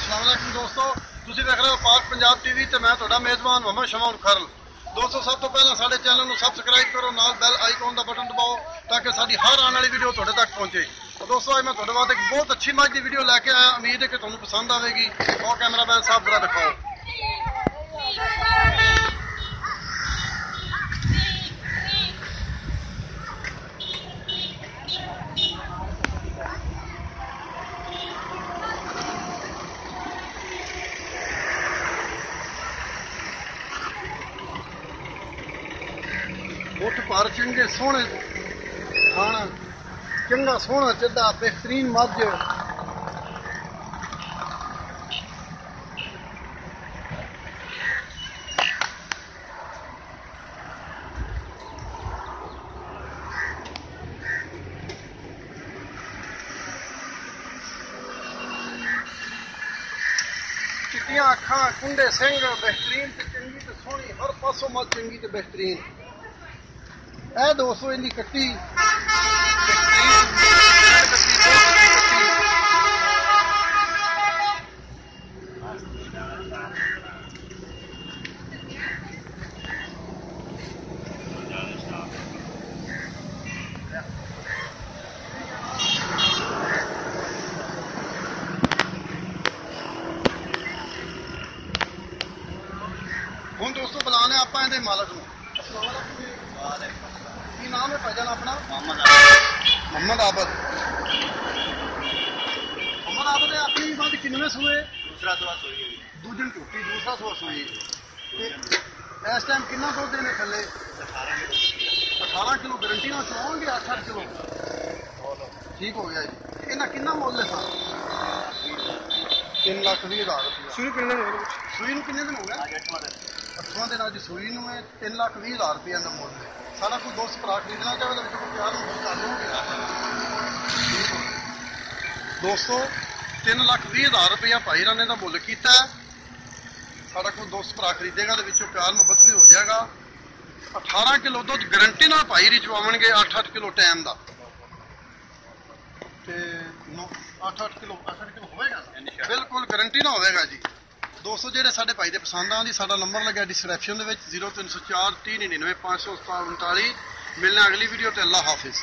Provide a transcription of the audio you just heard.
अस्सलामुअलैकुम दोस्तों, ਤੁਸੀਂ देख रहे हो पाक पंजाब टीवी ਤੇ ਮੈਂ ਤੁਹਾਡਾ ਮੇਜ਼ਬਾਨ ਮੁਹੰਮਦ ਸ਼ਮਾਉਲ ਖਰਲ। दोस्तों सब तो पहला साडे चैनल ਨੂੰ सबसक्राइब करो, नाल बैल आइकॉन ਦਾ बटन दबाओ ताकि ਸਾਡੀ हर आने वाली वीडियो ਤੁਹਾਡੇ तक पहुंचे। तो दोस्तों आज मैं ਤੁਹਾਡੇ ਵਾਸਤੇ एक बहुत अच्छी मज की वीडियो लेके आया, उम्मीद है कि ਤੁਹਾਨੂੰ पसंद आएगी। और कैमरामैन साहब जरा दिखाओ। उठ पर चंगे सोहने खाना चंगा सोहना चिद्दा बेहतरीन मज चिट्टियां अखां कुंडे सिंह बेहतरीन ते चंगी ते सोहनी हर पासों मज चंगी ते बेहतरीन। ਇਹ ਦੋਸਤੋ ਇਹਦੀ ਕੱਟੀ ਹੁਣ ਦੋਸਤੋ ਬੁਲਾਣੇ ਆਪਾਂ ਇਹਦੇ ਮਾਲਕ ਨੂੰ। ਕੀ ਨਾਮ ਹੈ ਭਾਈਜਾਨ ਆਪਣਾ? मोहम्मद आबद। मोहम्मद आबद है अपनी बात किन्ने सूए? दूजन झूठी दूसरा सूआ सूई। इस टाइम कितना दुध देने थले? 18 किलो गारंटी ना चलाओगे? 8 किलो ठीक हो गया जी। इन्ना कितना मुल है सर? 3,20,000 रुपया। सूई कितने दिन हो गए? 8वां दिन अज सूई नूं है। 3,20,000 रुपया का मुल है। सारा कोई दोस्त भरा खरीदना चाहे तो प्यार कर दोगे। दोस्तों 3,20,000 रुपया भाई राणे का मुल किया। सारा कोई दोस्त भरा खरीदेगा तो प्यार मुहब्बत भी हो जाएगा। 18 किलो दुध गारंटी ना भाई री चवावणगे। 8-8 किलो टाइम का 8-8 किलो होगा बिल्कुल गारंटी ना होगा जी। दोस्तों ਜਿਹੜੇ ਸਾਡੇ ਭਾਈ ਦੇ ਪਸੰਦ ਆਉਂਦੀ ਸਾਡਾ ਨੰਬਰ ਲੱਗਿਆ ਡਿਸਕ੍ਰਿਪਸ਼ਨ ਦੇ ਵਿੱਚ 0304 399 547 ਮਿਲਣਾ ਅਗਲੀ ਵੀਡੀਓ ਤੇ। ਅੱਲਾ ਹਾਫਿਜ਼।